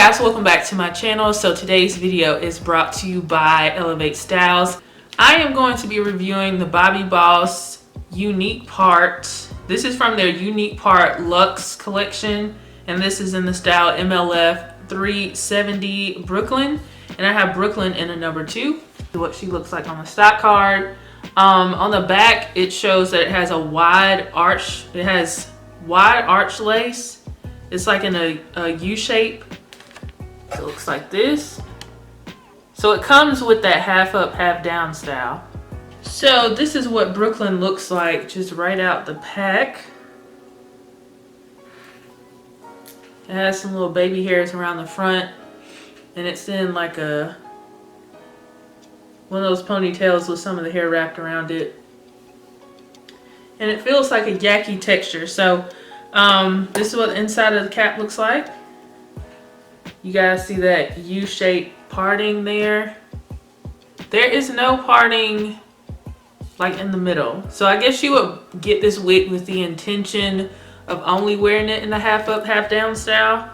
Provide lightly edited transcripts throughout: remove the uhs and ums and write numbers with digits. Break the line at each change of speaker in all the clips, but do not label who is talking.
guys, welcome back to my channel. So today's video is brought to you by Elevate Styles. I am going to be reviewing the Bobbi Boss Unique Part. This is from their Unique Part Luxe collection, and this is in the style MLF 370 Brooklyn, and I have Brooklyn in a number 2. What she looks like on the stock card. On the back it shows that it has a wide arch. It has wide arch lace. It's like in a U shape. It looks like this. So it comes with that half up, half down style. So this is what Brooklyn looks like just right out the pack. It has some little baby hairs around the front, and it's in like one of those ponytails with some of the hair wrapped around it. And it feels like a yaki texture. So this is what the inside of the cap looks like. You guys see that U-shaped parting there? There is no parting like in the middle. So I guess you would get this wig with the intention of only wearing it in the half up, half down style.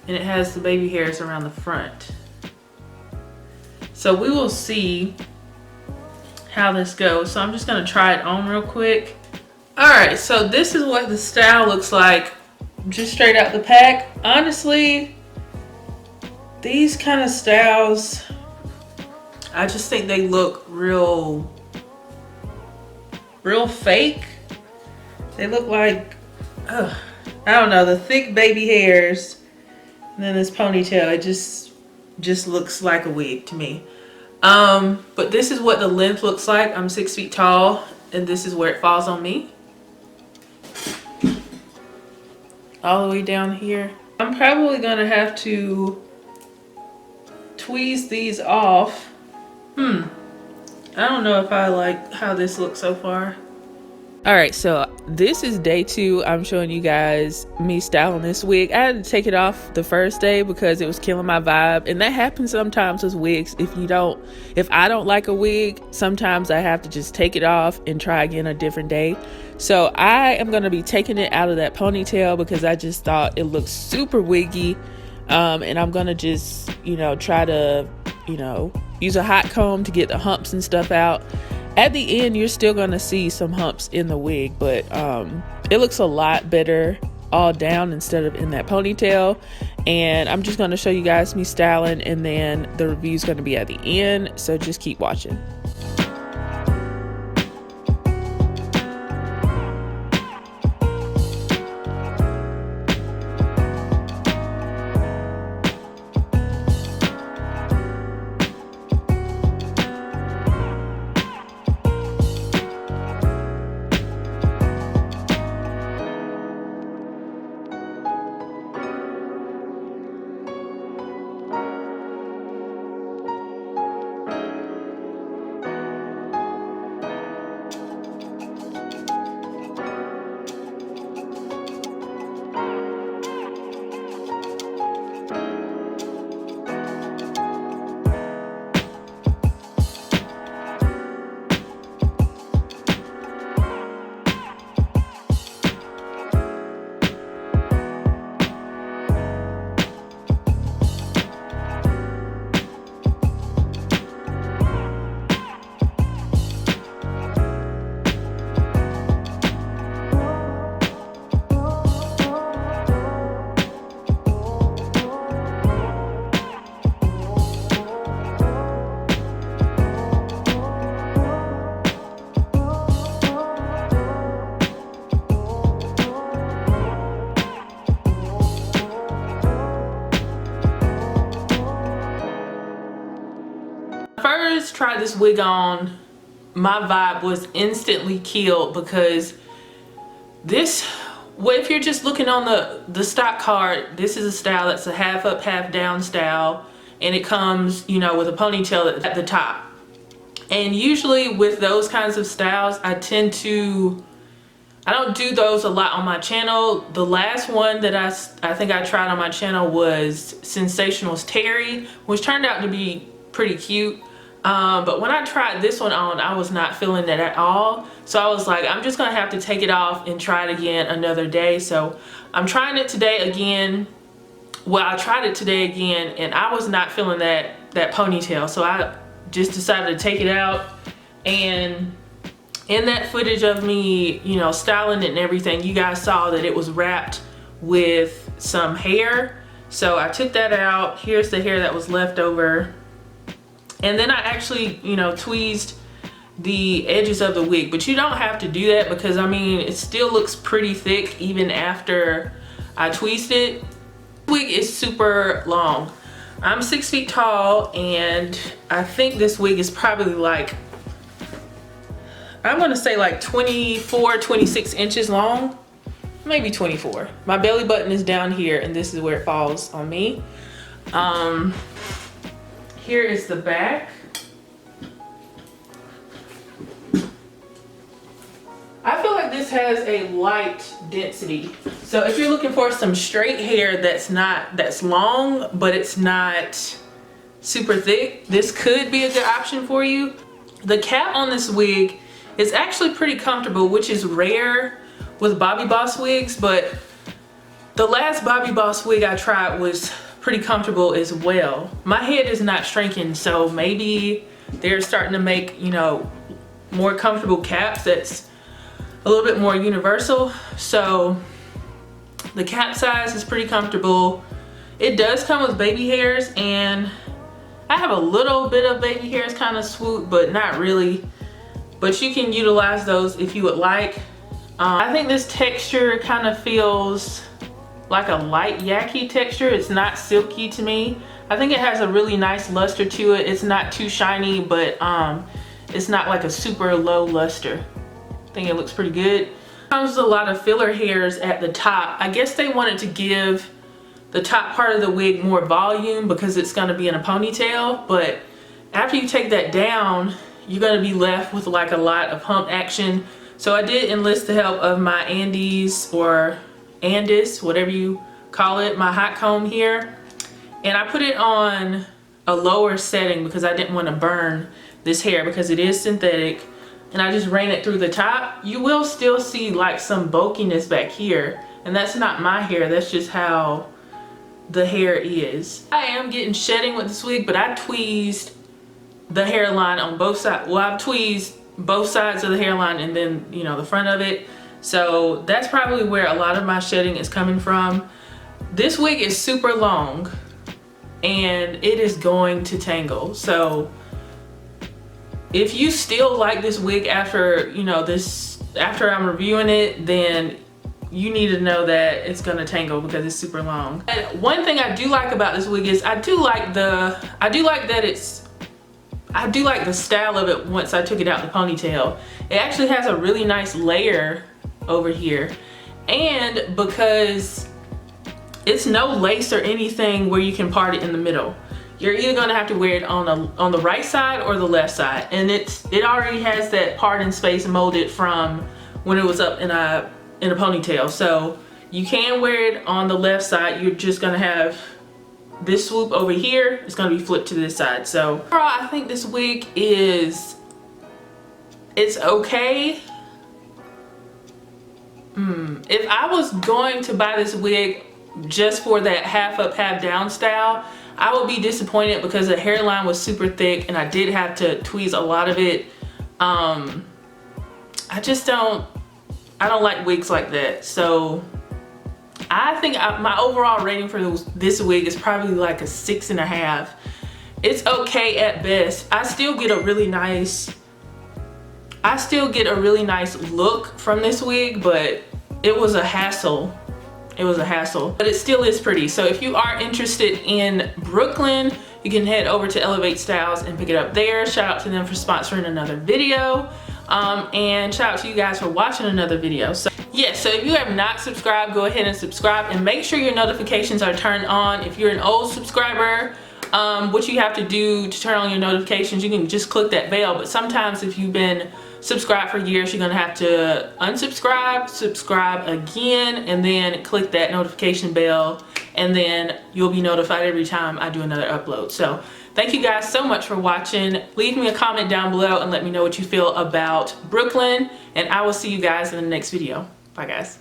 And it has the baby hairs around the front. So we will see how this goes. So I'm just gonna try it on real quick. All right, so this is what the style looks like just straight out the pack. Honestly, these kind of styles, I just think they look real fake. They look like, I don't know, the thick baby hairs and then this ponytail. It just looks like a wig to me. But this is what the length looks like. I'm 6 feet tall, and this is where it falls on me. All the way down here. I'm probably gonna have to tweeze these off. I don't know if I like how this looks so far. All right, so this is day 2. I'm showing you guys me styling this wig. I had to take it off the first day because it was killing my vibe, and that happens sometimes with wigs. If I don't like a wig, sometimes I have to just take it off and try again a different day. So I am going to be taking it out of that ponytail because I just thought it looked super wiggy, and I'm going to just try to use a hot comb to get the humps and stuff out. At the end, you're still gonna see some humps in the wig, but it looks a lot better all down instead of in that ponytail. And I'm just gonna show you guys me styling, and then the review is gonna be at the end, so just keep watching. First tried this wig on, my vibe was instantly killed because if you're just looking on the stock card, this is a style that's a half up, half down style, and it comes with a ponytail at the top. And usually with those kinds of styles, I don't do those a lot on my channel. The last one that I think I tried on my channel was Sensational's Terry, which turned out to be pretty cute. But when I tried this one on, I was not feeling that at all. So I was like, I'm just gonna have to take it off and try it again another day. So I'm trying it today again Well, I tried it today again and I was not feeling that ponytail, so I just decided to take it out. And in that footage of me, you know, styling it and everything, you guys saw that it was wrapped with some hair. So I took that out. Here's the hair that was left over. And then I actually, you know, tweezed the edges of the wig, but you don't have to do that because I mean, it still looks pretty thick even after I tweezed it. The wig is super long. I'm 6 feet tall and I think this wig is probably like, I'm gonna say like 24, 26 inches long, maybe 24. My belly button is down here and this is where it falls on me. Here is the back. I feel like this has a light density. So if you're looking for some straight hair that's long, but it's not super thick, this could be a good option for you. The cap on this wig is actually pretty comfortable, which is rare with Bobbi Boss wigs, but the last Bobbi Boss wig I tried was pretty comfortable as well. My head is not shrinking, so maybe they're starting to make, you know, more comfortable caps that's a little bit more universal. So the cap size is pretty comfortable. It does come with baby hairs, and I have a little bit of baby hairs kind of swoop, but not really. But you can utilize those if you would like. I think this texture kind of feels like a light yaki texture. It's not silky to me. I think it has a really nice luster to it. It's not too shiny, but it's not like a super low luster. I think it looks pretty good. Comes with a lot of filler hairs at the top. I guess they wanted to give the top part of the wig more volume because it's gonna be in a ponytail, but after you take that down, you're gonna be left with like a lot of hump action. So I did enlist the help of my Andes or Andis, whatever you call it, my hot comb here. And I put it on a lower setting because I didn't want to burn this hair because it is synthetic. And I just ran it through the top. You will still see like some bulkiness back here, and that's not my hair, that's just how the hair is. I am getting shedding with this wig, but I tweezed the hairline on both sides. Well, I've tweezed both sides of the hairline and then, you know, the front of it. So that's probably where a lot of my shedding is coming from. This wig is super long and it is going to tangle. So if you still like this wig after, you know, after I'm reviewing it, then you need to know that it's gonna tangle because it's super long. And one thing I do like about this wig is I do like the style of it once I took it out the ponytail. It actually has a really nice layer over here. And because it's no lace or anything where you can part it in the middle. You're either gonna have to wear it on the right side or the left side. And it already has that part in space molded from when it was up in a ponytail. So you can wear it on the left side. You're just gonna have this swoop over here. It's gonna be flipped to this side. So overall, I think this wig it's okay. If I was going to buy this wig just for that half up, half down style, I would be disappointed because the hairline was super thick and I did have to tweeze a lot of it. I don't like wigs like that. So I think my overall rating for this wig is probably like a 6.5. It's okay at best. I still get a really nice look from this wig, but it was a hassle. It was a hassle, but it still is pretty. So if you are interested in Brooklyn, you can head over to Elevate Styles and pick it up there. Shout out to them for sponsoring another video. And shout out to you guys for watching another video. So yeah, so if you have not subscribed, go ahead and subscribe and make sure your notifications are turned on. If you're an old subscriber, what you have to do to turn on your notifications, you can just click that bell. But sometimes if you've been subscribed for years, you're gonna have to unsubscribe, subscribe again, and then click that notification bell, and then you'll be notified every time I do another upload. So thank you guys so much for watching. Leave me a comment down below and let me know what you feel about Brooklyn, and I will see you guys in the next video. Bye guys.